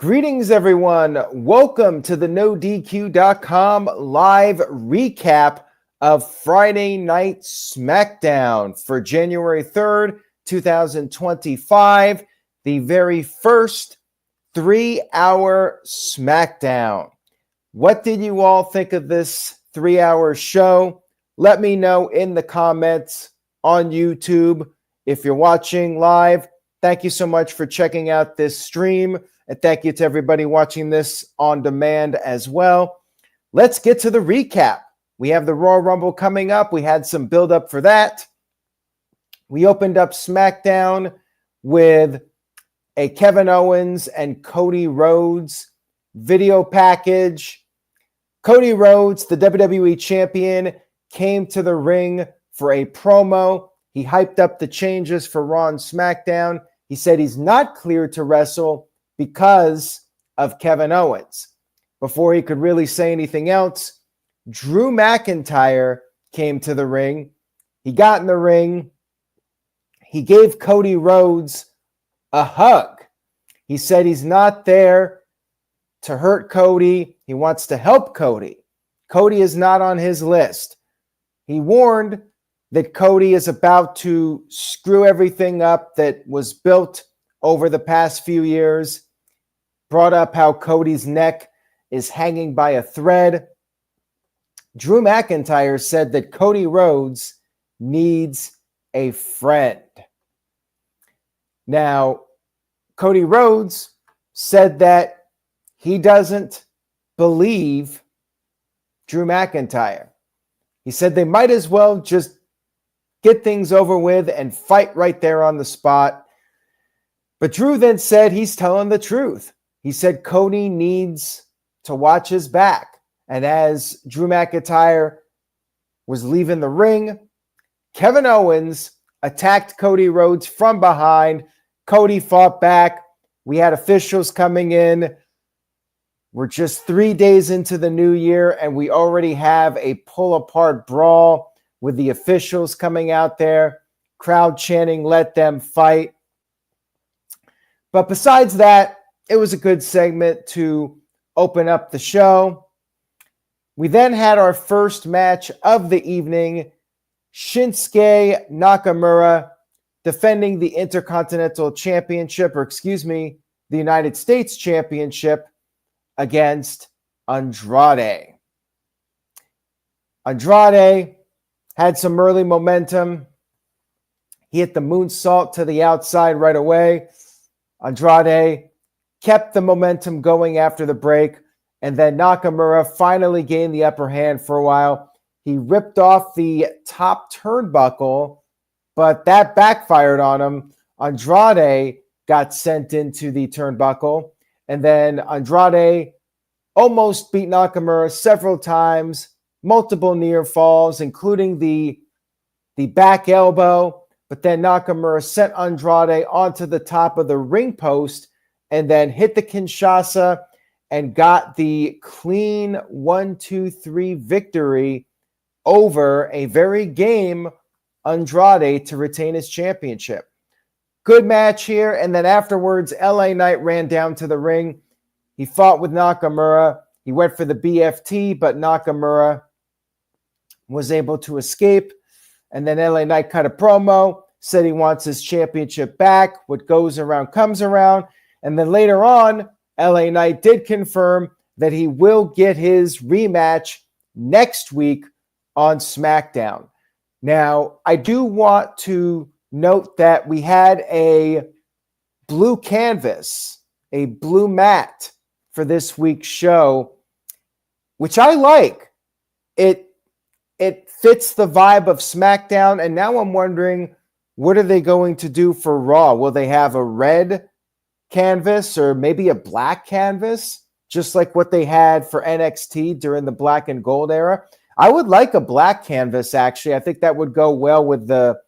Greetings, everyone. Welcome to the NoDQ.com live recap of Friday Night SmackDown for January 3rd, 2025, the very first 3-hour SmackDown. What did you all think of this 3-hour show? Let me know in the comments on YouTube. If you're watching live, thank you so much for checking out this stream. And thank you to everybody watching this on demand as well. Let's get to the recap. We have the Royal Rumble coming up. We had some build-up for that. We opened up SmackDown with a Kevin Owens and Cody Rhodes video package. Cody Rhodes, the WWE champion, came to the ring for a promo. He hyped up the changes for Raw and SmackDown. He said he's not cleared to wrestle because of Kevin Owens. Before he could really say anything else, Drew McIntyre came to the ring. He got in the ring. He gave Cody Rhodes a hug. He said he's not there to hurt Cody. He wants to help Cody. Cody is not on his list. He warned that Cody is about to screw everything up that was built over the past few years. Brought up how Cody's neck is hanging by a thread. Drew McIntyre said that Cody Rhodes needs a friend. Now, Cody Rhodes said that he doesn't believe Drew McIntyre. He said they might as well just get things over with and fight right there on the spot. But Drew then said he's telling the truth. He said Cody needs to watch his back. And as Drew McIntyre was leaving the ring, Kevin Owens attacked Cody Rhodes from behind. Cody fought back. We had officials coming in. We're just 3 days into the new year, and we already have a pull-apart brawl with the officials coming out there, crowd chanting, "Let them fight." But besides that, it was a good segment to open up the show. We then had our first match of the evening, Shinsuke Nakamura defending the Intercontinental Championship, the United States Championship against Andrade. Andrade had some early momentum. He hit the moonsault to the outside right away. Andrade kept the momentum going after the break, and then Nakamura finally gained the upper hand for a while. He ripped off the top turnbuckle, but that backfired on him. Andrade got sent into the turnbuckle, and then Andrade almost beat Nakamura several times, multiple near falls, including the back elbow, but then Nakamura sent Andrade onto the top of the ring post and then hit the Kinshasa and got the clean 1-2-3 victory over a very game Andrade to retain his championship. Good match here. And then afterwards, LA Knight ran down to the ring. He fought with Nakamura. He went for the BFT, but Nakamura was able to escape. And then LA Knight cut a promo, said he wants his championship back. What goes around comes around. And then later on, LA Knight did confirm that he will get his rematch next week on SmackDown. Now, I do want to note that we had a blue canvas, a blue mat for this week's show, which I like. It fits the vibe of SmackDown, and now I'm wondering, what are they going to do for Raw? Will they have a red canvas or maybe a black canvas, just like what they had for NXT during the black and gold era? I would like a black canvas, actually. I think that would go well with the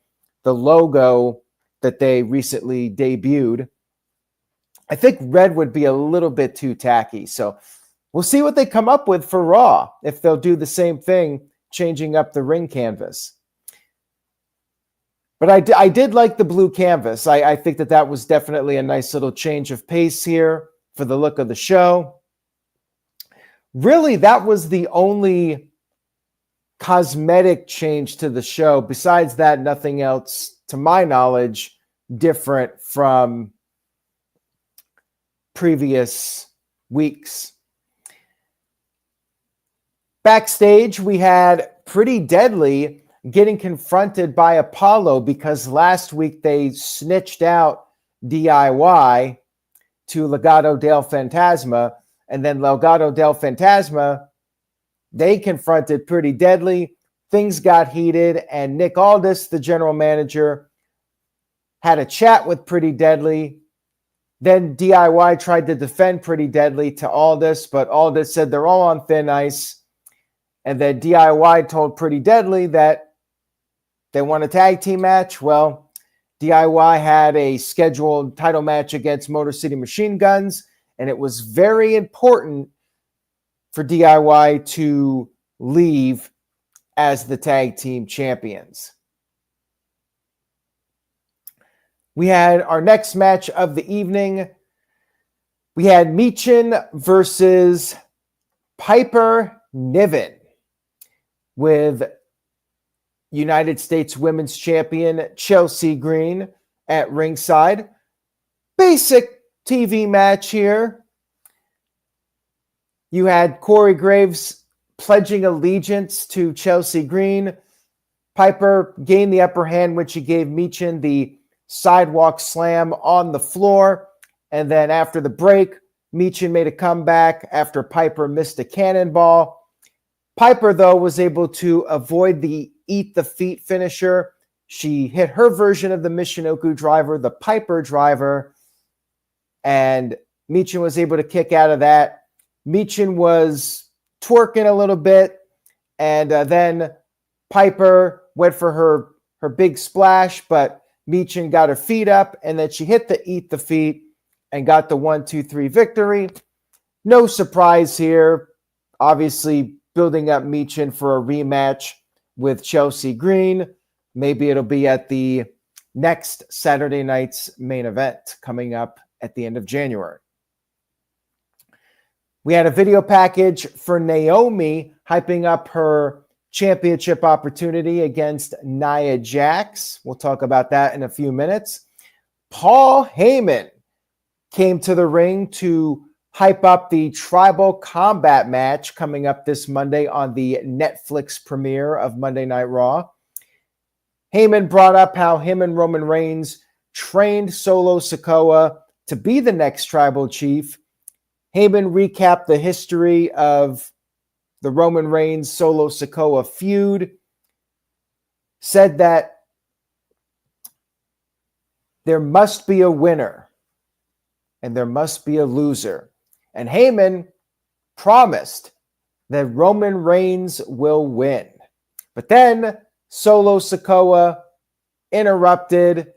logo that they recently debuted. I think red would be a little bit too tacky. So we'll see what they come up with for Raw, if they'll do the same thing, changing up the ring canvas. But I did like the blue canvas. I think that was definitely a nice little change of pace here for the look of the show. Really, that was the only cosmetic change to the show. Besides that, nothing else, to my knowledge, different from previous weeks. Backstage, we had Pretty Deadly getting confronted by Apollo because last week they snitched out DIY to Legado del Fantasma, and then Legado del Fantasma, they confronted Pretty Deadly. Things got heated, and Nick Aldis, the general manager, had a chat with Pretty Deadly. Then DIY tried to defend Pretty Deadly to Aldis, but Aldis said they're all on thin ice. And then DIY told Pretty Deadly that they want a tag team match. Well, DIY had a scheduled title match against Motor City Machine Guns, and it was very important for DIY to leave as the tag team champions. We had our next match of the evening. We had Michin versus Piper Niven with United States Women's Champion Chelsea Green at ringside. Basic TV match here. You had Corey Graves pledging allegiance to Chelsea Green. Piper gained the upper hand when she gave Michin the sidewalk slam on the floor. And then after the break, Michin made a comeback after Piper missed a cannonball. Piper, though, was able to avoid the eat the feet finisher. She hit her version of the Michinoku driver, the Piper driver, and Michin was able to kick out of that. Michin was twerking a little bit, and then Piper went for her big splash, but Michin got her feet up, and then she hit the eat the feet and got the 1-2-3 victory. No surprise here. Obviously, building up Michin for a rematch with Chelsea Green. Maybe it'll be at the next Saturday night's main event coming up at the end of January. We had a video package for Naomi hyping up her championship opportunity against Nia Jax. We'll talk about that in a few minutes. Paul Heyman came to the ring to hype up the Tribal Combat match coming up this Monday on the Netflix premiere of Monday Night Raw. Heyman brought up how him and Roman Reigns trained Solo Sikoa to be the next tribal chief. Heyman recapped the history of the Roman Reigns Solo Sikoa feud, said that there must be a winner and there must be a loser. And Heyman promised that Roman Reigns will win. But then Solo Sikoa interrupted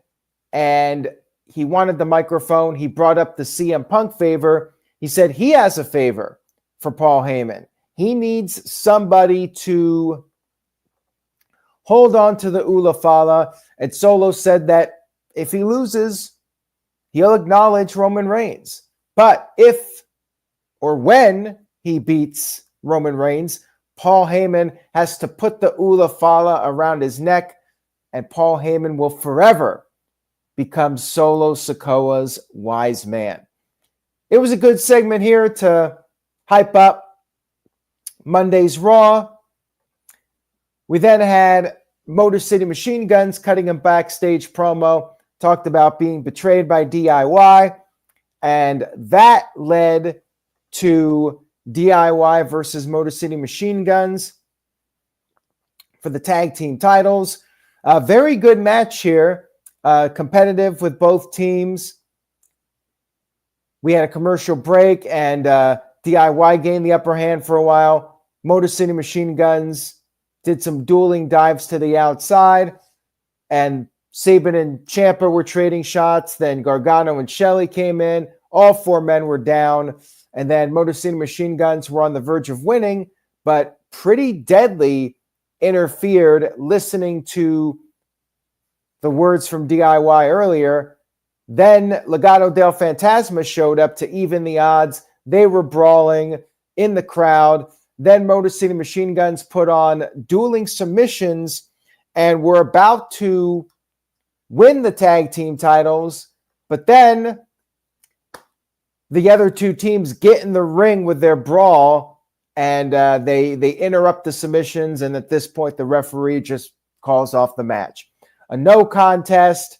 and he wanted the microphone. He brought up the CM Punk favor. He said he has a favor for Paul Heyman. He needs somebody to hold on to the Ula Fala. And Solo said that if he loses, he'll acknowledge Roman Reigns. But if or when he beats Roman Reigns, Paul Heyman has to put the Ula Fala around his neck, and Paul Heyman will forever become Solo Sikoa's wise man. It was a good segment here to hype up Monday's Raw. We then had Motor City Machine Guns cutting a backstage promo, talked about being betrayed by DIY, and that led to DIY versus Motor City Machine Guns for the tag team titles. A very good match here, competitive with both teams. We had a commercial break, and DIY gained the upper hand for a while. Motor City Machine Guns did some dueling dives to the outside, and Sabin and Ciampa were trading shots. Then Gargano and Shelley came in. All four men were down. And then Motor City Machine Guns were on the verge of winning, but Pretty Deadly interfered, listening to the words from DIY earlier Then Legado del Fantasma showed up to even the odds. They were brawling in the crowd. Then Motor City Machine Guns put on dueling submissions and were about to win the tag team titles. But then the other two teams get in the ring with their brawl, and they interrupt the submissions. And at this point, the referee just calls off the match. A no contest.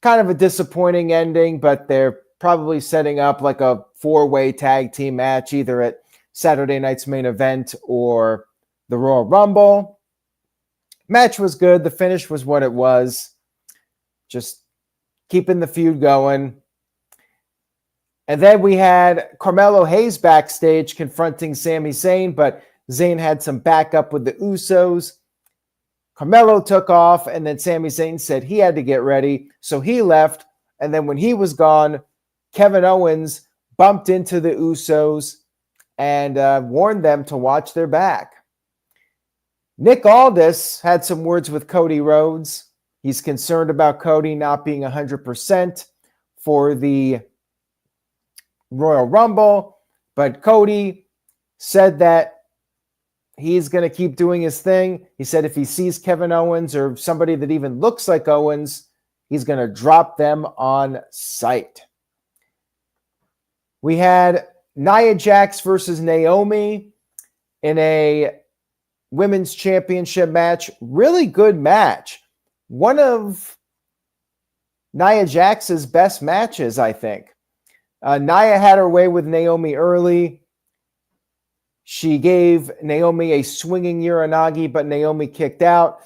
Kind of a disappointing ending, but they're probably setting up like a 4-way tag team match, either at Saturday night's main event or the Royal Rumble. Match was good. The finish was what it was. Just keeping the feud going. And then we had Carmelo Hayes backstage confronting Sami Zayn, but Zayn had some backup with the Usos. Carmelo took off, and then Sami Zayn said he had to get ready, so he left. And then when he was gone, Kevin Owens bumped into the Usos and warned them to watch their back. Nick Aldis had some words with Cody Rhodes. He's concerned about Cody not being 100% for the Royal Rumble, but Cody said that he's going to keep doing his thing. He said if he sees Kevin Owens or somebody that even looks like Owens, he's going to drop them on sight. We had Nia Jax versus Naomi in a women's championship match. Really good match. One of Nia Jax's best matches, I think. Nia had her way with Naomi early. She gave Naomi a swinging Uranagi, but Naomi kicked out.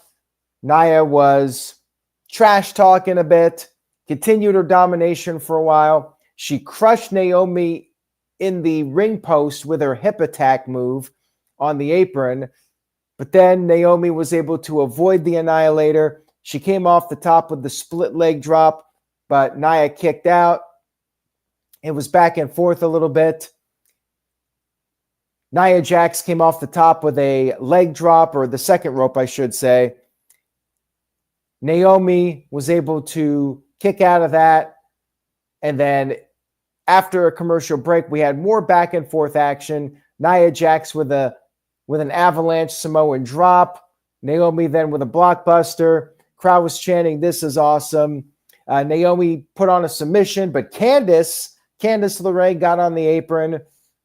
Nia was trash talking a bit, continued her domination for a while. She crushed Naomi in the ring post with her hip attack move on the apron. But then Naomi was able to avoid the Annihilator. She came off the top with the split leg drop, but Nia kicked out. It was back and forth a little bit. Nia Jax came off the top with a leg drop, or the second rope, I should say. Naomi was able to kick out of that. And then after a commercial break, we had more back and forth action. Nia Jax with an avalanche Samoan drop. Naomi then with a blockbuster. Crowd was chanting, "This is awesome." Naomi put on a submission, but Candice LeRae got on the apron.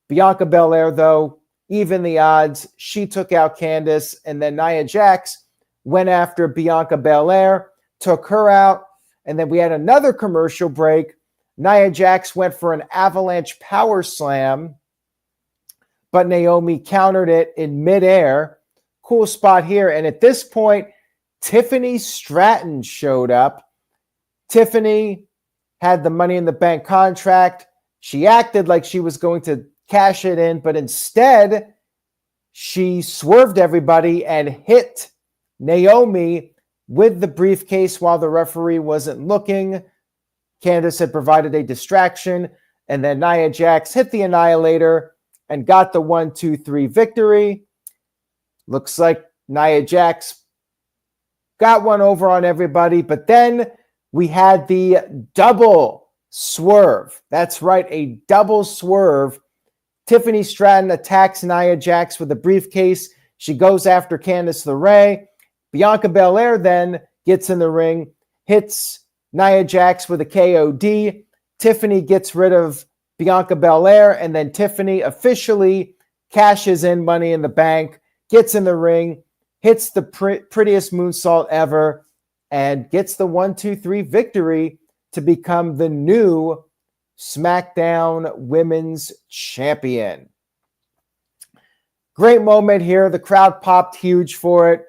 Bianca Belair, though, even the odds. She took out Candice, and then Nia Jax went after Bianca Belair, took her out, and then we had another commercial break. Nia Jax went for an avalanche power slam, but Naomi countered it in midair. Cool spot here. And at this point, Tiffany Stratton showed up. Tiffany had the Money in the Bank contract. She acted like she was going to cash it in, but instead, she swerved everybody and hit Naomi with the briefcase while the referee wasn't looking. Candice had provided a distraction, and then Nia Jax hit the Annihilator and got the 1-2-3 victory. Looks like Nia Jax got one over on everybody, but then we had the double swerve. That's right, a double swerve. Tiffany Stratton attacks Nia Jax with a briefcase. She goes after Candice LeRae. Bianca Belair then gets in the ring, hits Nia Jax with a KOD. Tiffany gets rid of Bianca Belair, and then Tiffany officially cashes in Money in the Bank, gets in the ring, hits the prettiest moonsault ever, and gets the 1-2-3 victory to become the new SmackDown Women's Champion. Great moment here. The crowd popped huge for it.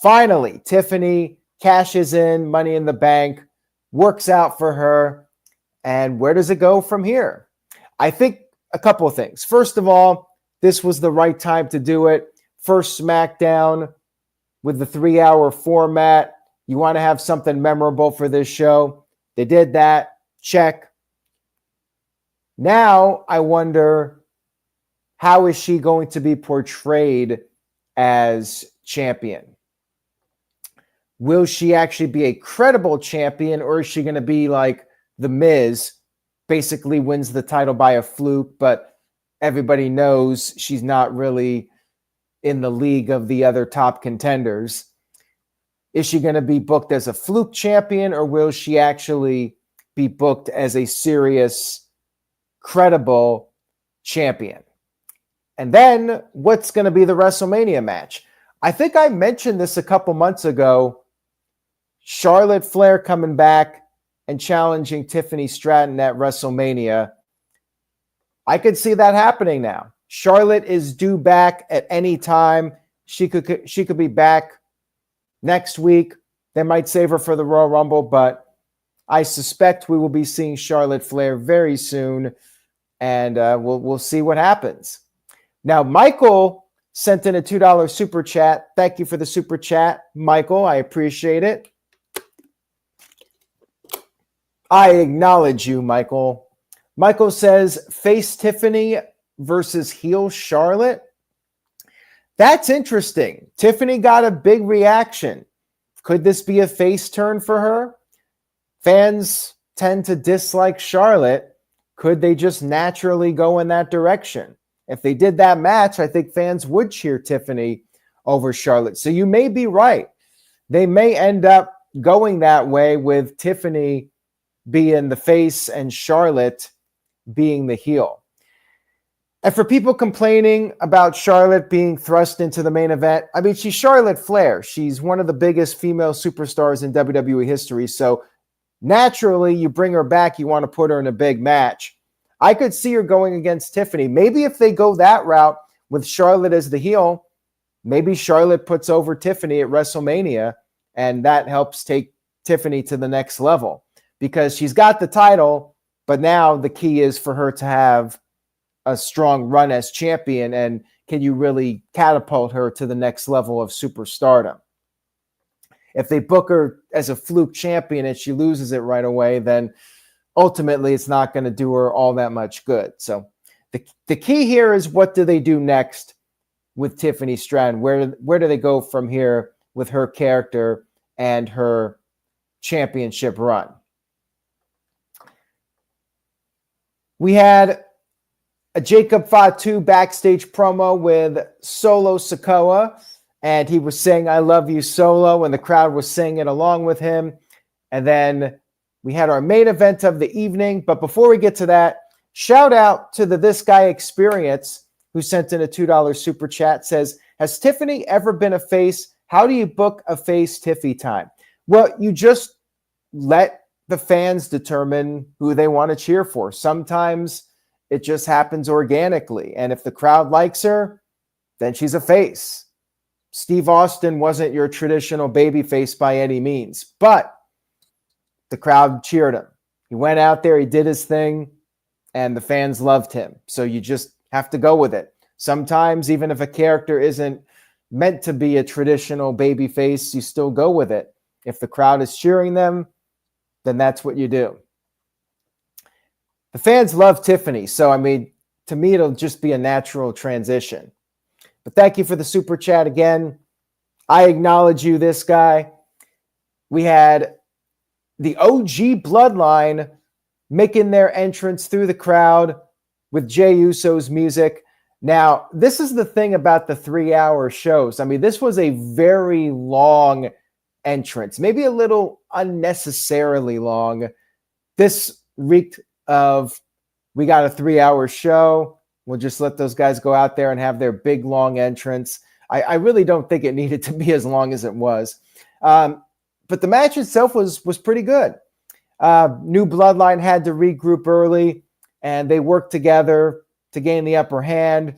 Finally, Tiffany cashes in Money in the Bank, works out for her. And where does it go from here? I think a couple of things. First of all, this was the right time to do it. First SmackDown with the 3-hour format. You want to have something memorable for this show. They did that. Check. Now I wonder, how is she going to be portrayed as champion? Will she actually be a credible champion, or is she going to be like The Miz basically wins the title by a fluke, but everybody knows she's not really in the league of the other top contenders. Is she going to be booked as a fluke champion, or will she actually be booked as a serious, credible champion? And then what's going to be the WrestleMania match? I think I mentioned this a couple months ago. Charlotte Flair coming back and challenging Tiffany Stratton at WrestleMania. I could see that happening now. Charlotte is due back at any time. She could be back next week. They might save her for the Royal Rumble, but I suspect we will be seeing Charlotte Flair very soon, and we'll see what happens. Now, Michael sent in a $2 super chat. Thank you for the super chat, Michael. I appreciate it. I acknowledge you, Michael. Michael says, face Tiffany versus heel Charlotte. That's interesting. Tiffany got a big reaction. Could this be a face turn for her? Fans tend to dislike Charlotte. Could they just naturally go in that direction? If they did that match, I think fans would cheer Tiffany over Charlotte. So you may be right. They may end up going that way with Tiffany being the face and Charlotte being the heel. And for people complaining about Charlotte being thrust into the main event, I mean, she's Charlotte Flair. She's one of the biggest female superstars in WWE history. So naturally, you bring her back, you want to put her in a big match. I could see her going against Tiffany. Maybe if they go that route with Charlotte as the heel, maybe Charlotte puts over Tiffany at WrestleMania, and that helps take Tiffany to the next level because she's got the title, but now the key is for her to have a strong run as champion, and can you really catapult her to the next level of superstardom? If they book her as a fluke champion and she loses it right away, then ultimately it's not going to do her all that much good. So the key here is, what do they do next with Tiffany Stratton? Where do they go from here with her character and her championship run? We had a Jacob Fatu backstage promo with Solo Sikoa, and he was saying, "I love you, Solo," and the crowd was singing it along with him. And then we had our main event of the evening. But before we get to that, shout out to the This Guy Experience, who sent in a $2 super chat. Says, has Tiffany ever been a face? How do you book a face Tiffy time? Well, you just let the fans determine who they want to cheer for. Sometimes it just happens organically. And if the crowd likes her, then she's a face. Steve Austin wasn't your traditional baby face by any means, but the crowd cheered him. He went out there, he did his thing, and the fans loved him. So you just have to go with it. Sometimes, even if a character isn't meant to be a traditional baby face, you still go with it. If the crowd is cheering them, then that's what you do. The fans love Tiffany, so I mean, to me, it'll just be a natural transition. But thank you for the super chat again. I acknowledge you, This Guy. We had the OG Bloodline making their entrance through the crowd with Jey Uso's music. Now, this is the thing about the 3-hour shows. I mean, this was a very long entrance, maybe a little unnecessarily long. This reeked of, we got a 3-hour show. We'll just let those guys go out there and have their big, long entrance. I really don't think it needed to be as long as it was. But the match itself was pretty good. New Bloodline had to regroup early, and they worked together to gain the upper hand.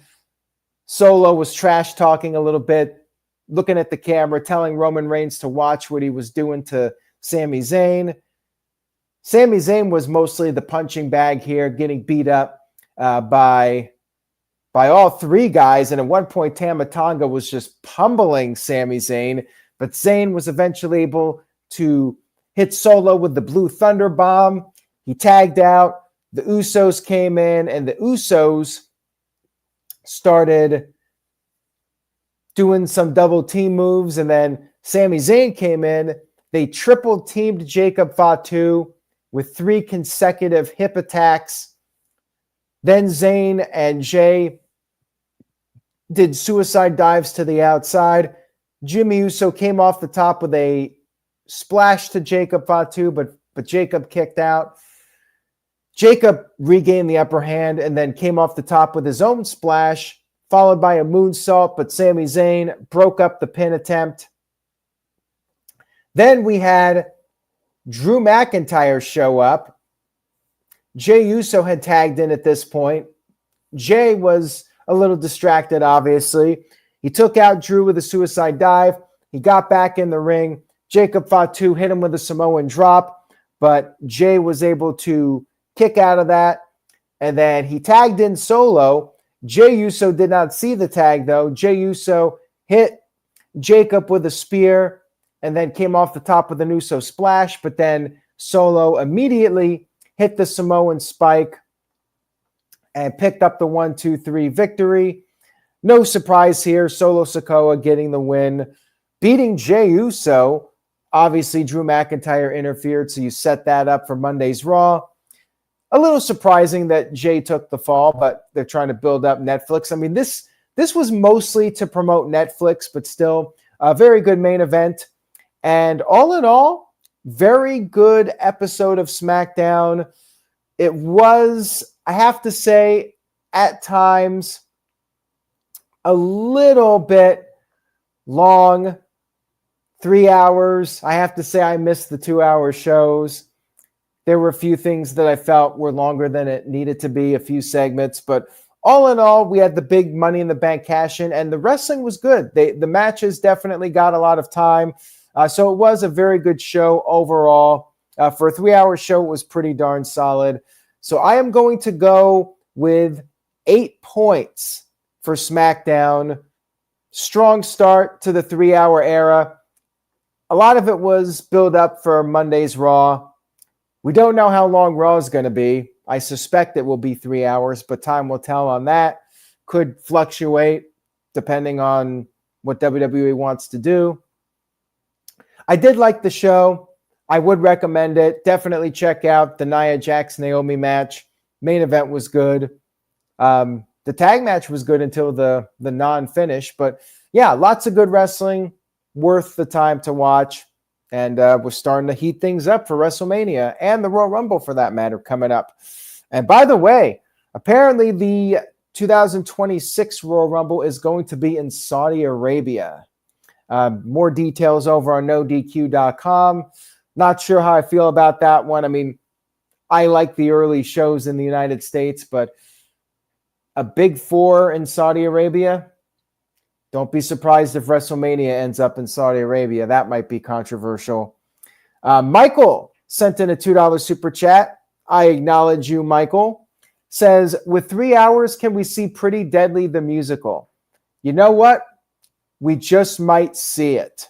Solo was trash talking a little bit, looking at the camera, telling Roman Reigns to watch what he was doing to Sami Zayn. Sami Zayn was mostly the punching bag here, getting beat up by all three guys. And at one point, Tama Tonga was just pummeling Sami Zayn. But Zayn was eventually able to hit Solo with the Blue Thunder Bomb. He tagged out. The Usos came in, and the Usos started doing some double team moves. And then Sami Zayn came in. They triple teamed Jacob Fatu. with 3 consecutive hip attacks. Then Zayn and Jay did suicide dives to the outside. Jimmy Uso came off the top with a splash to Jacob Fatu, but Jacob kicked out. Jacob regained the upper hand and then came off the top with his own splash, followed by a moonsault, but Sami Zayn broke up the pin attempt. Then we had Drew McIntyre show up. Jey Uso had tagged in at this point. Jay was a little distracted, obviously. He took out Drew with a suicide dive. He got back in the ring. Jacob Fatu hit him with a Samoan drop, but Jay was able to kick out of that. And then he tagged in Solo. Jey Uso did not see the tag, though. Jey Uso hit Jacob with a spear and then came off the top with an Uso splash, but then Solo immediately hit the Samoan spike and picked up the 1-2-3 victory. No surprise here. Solo Sikoa getting the win, beating Jey Uso. Obviously, Drew McIntyre interfered, so you set that up for Monday's Raw. A little surprising that Jay took the fall, but they're trying to build up Netflix. I mean, this was mostly to promote Netflix, but still a very good main event. And all in all, very good episode of SmackDown. It was, I have to say, at times a little bit long. 3 hours. I have to say I missed the 2-hour shows. There were a few things that I felt were longer than it needed to be, a few segments, but all in all, we had the big Money in the Bank cash-in, and the wrestling was good. The matches definitely got a lot of time, so it was a very good show overall. For a 3-hour show, it was pretty darn solid. So I am going to go with 8 points for SmackDown. Strong start to the 3-hour era. A lot of it was build up for Monday's Raw. We don't know how long Raw is going to be. I suspect it will be 3 hours, but time will tell on that. Could fluctuate depending on what WWE wants to do. I did like the show. I would recommend it. Definitely check out the Nia Jax Naomi match. Main event was good. The tag match was good until the non-finish. But yeah, lots of good wrestling. Worth the time to watch. And we're starting to heat things up for WrestleMania and the Royal Rumble, for that matter, coming up. And by the way, apparently the 2026 Royal Rumble is going to be in Saudi Arabia. More details over on NoDQ.com. Not sure how I feel about that one. I mean, I like the early shows in the United States, but a big four in Saudi Arabia, don't be surprised if WrestleMania ends up in Saudi Arabia. That might be controversial. Michael sent in a $2 super chat. I acknowledge you, Michael. Says, with 3 hours, can we see Pretty Deadly the musical? You know what? We just might see it.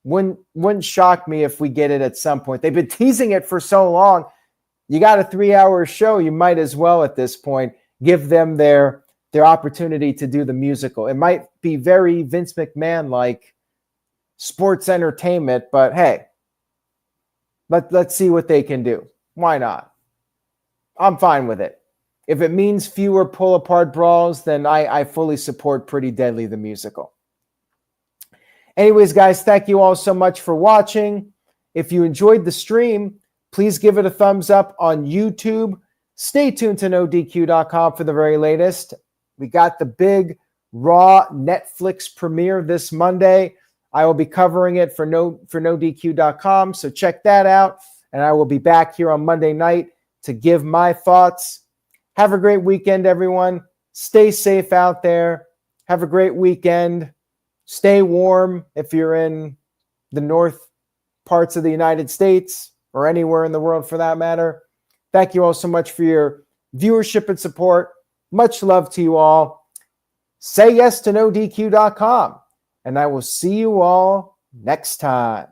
Wouldn't shock me if we get it at some point. They've been teasing it for so long. You got a 3-hour show. You might as well at this point give them their opportunity to do the musical. It might be very Vince McMahon-like sports entertainment, but hey, let's see what they can do. Why not? I'm fine with it. If it means fewer pull-apart brawls, then I fully support Pretty Deadly the musical. Anyways, guys, thank you all so much for watching. If you enjoyed the stream, please give it a thumbs up on YouTube. Stay tuned to NoDQ.com for the very latest. We got the big Raw Netflix premiere this Monday. I will be covering it for NoDQ.com, so check that out. And I will be back here on Monday night to give my thoughts. Have a great weekend, everyone. Stay safe out there. Have a great weekend. Stay warm if you're in the north parts of the United States or anywhere in the world for that matter. Thank you all so much for your viewership and support. Much love to you all. Say yes to NoDQ.com, and I will see you all next time.